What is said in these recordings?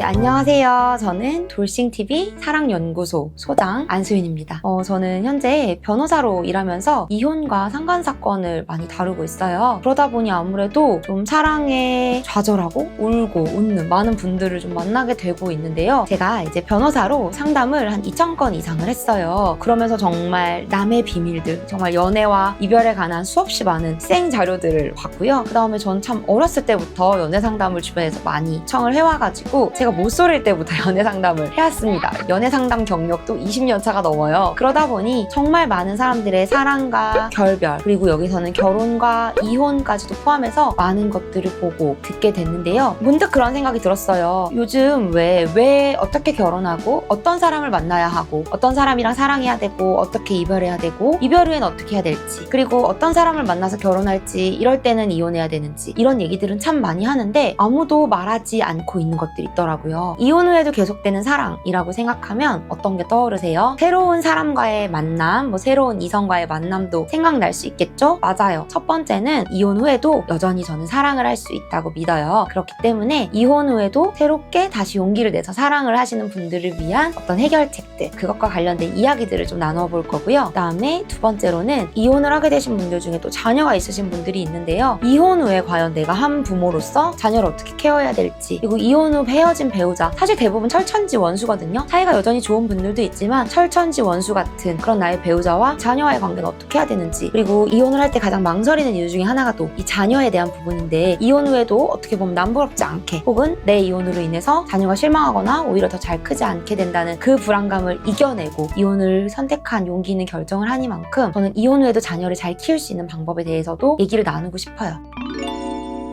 네, 안녕하세요. 저는 돌싱TV 사랑연구소 소장 안수인입니다. 저는 현재 변호사로 일하면서 이혼과 상간사건을 많이 다루고 있어요. 그러다 보니 아무래도 좀 사랑에 좌절하고 울고 웃는 많은 분들을 좀 만나게 되고 있는데요. 제가 이제 변호사로 상담을 한 2,000건 이상을 했어요. 그러면서 정말 남의 비밀들, 정말 연애와 이별에 관한 수없이 많은 생 자료들을 봤고요. 그 다음에 전 참 어렸을 때부터 연애 상담을 주변에서 많이 청을 해와가지고 제가 못소릴 때부터 연애 상담을 해왔습니다. 연애 상담 경력도 20년 차가 넘어요. 그러다 보니 정말 많은 사람들의 사랑과 결별, 그리고 여기서는 결혼과 이혼까지도 포함해서 많은 것들을 보고 듣게 됐는데요. 문득 그런 생각이 들었어요. 요즘 왜 어떻게 결혼하고 어떤 사람을 만나야 하고 어떤 사람이랑 사랑해야 되고 어떻게 이별해야 되고 이별 후엔 어떻게 해야 될지, 그리고 어떤 사람을 만나서 결혼할지, 이럴 때는 이혼해야 되는지, 이런 얘기들은 참 많이 하는데 아무도 말하지 않고 있는 것들이 있더라고요. 이혼 후에도 계속되는 사랑이라고 생각하면 어떤 게 떠오르세요? 새로운 사람과의 만남, 새로운 이성과의 만남도 생각날 수 있겠죠? 맞아요. 첫 번째는 이혼 후에도 여전히 저는 사랑을 할 수 있다고 믿어요. 그렇기 때문에 이혼 후에도 새롭게 다시 용기를 내서 사랑을 하시는 분들을 위한 어떤 해결책들, 그것과 관련된 이야기들을 좀 나눠볼 거고요. 그 다음에 두 번째로는 이혼을 하게 되신 분들 중에 또 자녀가 있으신 분들이 있는데요. 이혼 후에 과연 내가 한 부모로서 자녀를 어떻게 케어해야 될지, 그리고 이혼 후 헤어진 배우자, 사실 대부분 철천지 원수거든요. 사이가 여전히 좋은 분들도 있지만 철천지 원수 같은 그런 나의 배우자와 자녀와의 관계는 어떻게 해야 되는지, 그리고 이혼을 할 때 가장 망설이는 이유 중에 하나가 또 이 자녀에 대한 부분인데, 이혼 후에도 어떻게 보면 남부럽지 않게 혹은 내 이혼으로 인해서 자녀가 실망하거나 오히려 더 잘 크지 않게 된다는 그 불안감을 이겨내고 이혼을 선택한 용기 있는 결정을 하니만큼 저는 이혼 후에도 자녀를 잘 키울 수 있는 방법에 대해서도 얘기를 나누고 싶어요.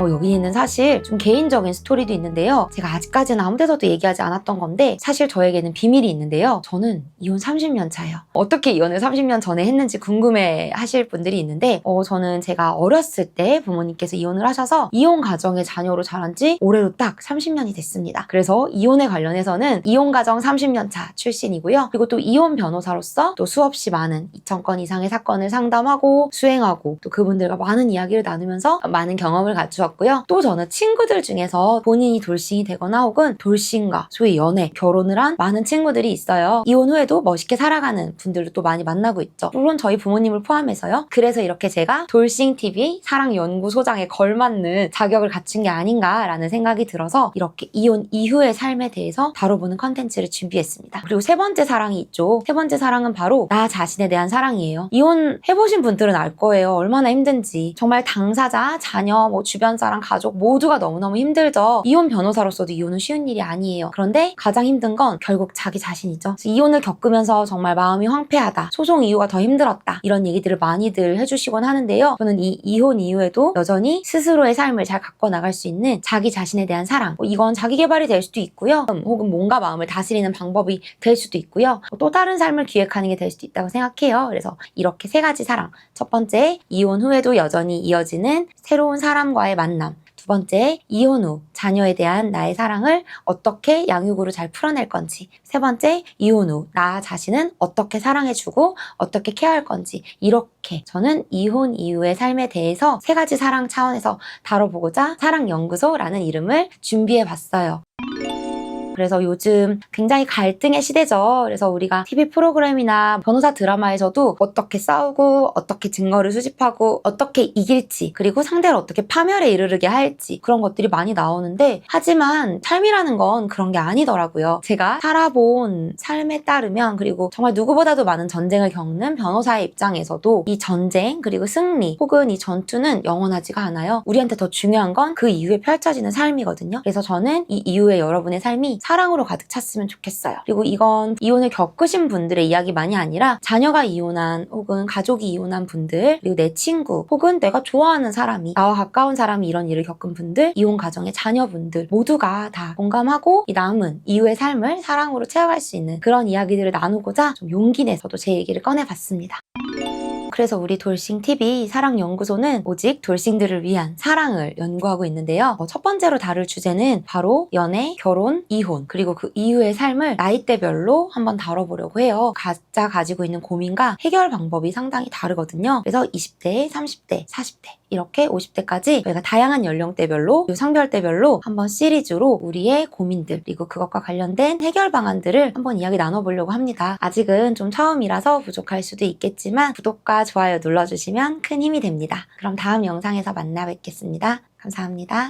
여기는 사실 좀 개인적인 스토리도 있는데요. 제가 아직까지는 아무 데서도 얘기하지 않았던 건데 사실 저에게는 비밀이 있는데요. 저는 이혼 30년 차예요. 어떻게 이혼을 30년 전에 했는지 궁금해 하실 분들이 있는데 저는 제가 어렸을 때 부모님께서 이혼을 하셔서 이혼 가정의 자녀로 자란 지 올해로 딱 30년이 됐습니다. 그래서 이혼에 관련해서는 이혼 가정 30년 차 출신이고요. 그리고 또 이혼 변호사로서 또 수없이 많은 2,000건 이상의 사건을 상담하고 수행하고 또 그분들과 많은 이야기를 나누면서 많은 경험을 갖추었고, 또 저는 친구들 중에서 본인이 돌싱이 되거나 혹은 돌싱과 소위 연애, 결혼을 한 많은 친구들이 있어요. 이혼 후에도 멋있게 살아가는 분들도 또 많이 만나고 있죠. 물론 저희 부모님을 포함해서요. 그래서 이렇게 제가 돌싱TV 사랑연구소장에 걸맞는 자격을 갖춘 게 아닌가라는 생각이 들어서 이렇게 이혼 이후의 삶에 대해서 다뤄보는 컨텐츠를 준비했습니다. 그리고 세 번째 사랑이 있죠. 세 번째 사랑은 바로 나 자신에 대한 사랑이에요. 이혼 해보신 분들은 알 거예요. 얼마나 힘든지. 정말 당사자, 자녀, 주변 사람, 가족 모두가 너무너무 힘들죠. 이혼 변호사로서도 이혼은 쉬운 일이 아니에요. 그런데 가장 힘든 건 결국 자기 자신이죠. 이혼을 겪으면서 정말 마음이 황폐하다, 소송 이후가 더 힘들었다, 이런 얘기들을 많이들 해주시곤 하는데요. 저는 이 이혼 이후에도 여전히 스스로의 삶을 잘 가꿔 나갈 수 있는 자기 자신에 대한 사랑, 이건 자기 개발이 될 수도 있고요. 혹은 몸과 마음을 다스리는 방법이 될 수도 있고요. 또 다른 삶을 기획하는 게 될 수도 있다고 생각해요. 그래서 이렇게 세 가지 사랑. 첫 번째, 이혼 후에도 여전히 이어지는 새로운 사람과의 만남. 두 번째, 이혼 후 자녀에 대한 나의 사랑을 어떻게 양육으로 잘 풀어낼 건지. 세 번째, 이혼 후 나 자신은 어떻게 사랑해주고 어떻게 케어할 건지. 이렇게 저는 이혼 이후의 삶에 대해서 세 가지 사랑 차원에서 다뤄보고자 사랑연구소라는 이름을 준비해봤어요. 그래서 요즘 굉장히 갈등의 시대죠. 그래서 우리가 TV 프로그램이나 변호사 드라마에서도 어떻게 싸우고 어떻게 증거를 수집하고 어떻게 이길지, 그리고 상대를 어떻게 파멸에 이르게 할지, 그런 것들이 많이 나오는데, 하지만 삶이라는 건 그런 게 아니더라고요. 제가 살아본 삶에 따르면, 그리고 정말 누구보다도 많은 전쟁을 겪는 변호사의 입장에서도 이 전쟁, 그리고 승리 혹은 이 전투는 영원하지가 않아요. 우리한테 더 중요한 건 그 이후에 펼쳐지는 삶이거든요. 그래서 저는 이 이후에 여러분의 삶이 사랑으로 가득 찼으면 좋겠어요. 그리고 이건 이혼을 겪으신 분들의 이야기만이 아니라 자녀가 이혼한 혹은 가족이 이혼한 분들, 그리고 내 친구 혹은 내가 좋아하는 사람이, 나와 가까운 사람이 이런 일을 겪은 분들, 이혼 가정의 자녀분들 모두가 다 공감하고 이 남은 이후의 삶을 사랑으로 채워갈 수 있는 그런 이야기들을 나누고자 좀 용기 내서도 제 얘기를 꺼내봤습니다. 그래서 우리 돌싱TV 사랑연구소는 오직 돌싱들을 위한 사랑을 연구하고 있는데요. 첫 번째로 다룰 주제는 바로 연애, 결혼, 이혼, 그리고 그 이후의 삶을 나이대별로 한번 다뤄보려고 해요. 각자 가지고 있는 고민과 해결 방법이 상당히 다르거든요. 그래서 20대, 30대, 40대 이렇게 50대까지 저희가 다양한 연령대별로, 성별대별로 한번 시리즈로 우리의 고민들 그리고 그것과 관련된 해결 방안들을 한번 이야기 나눠보려고 합니다. 아직은 좀 처음이라서 부족할 수도 있겠지만 구독과 좋아요 눌러주시면 큰 힘이 됩니다. 그럼 다음 영상에서 만나 뵙겠습니다. 감사합니다.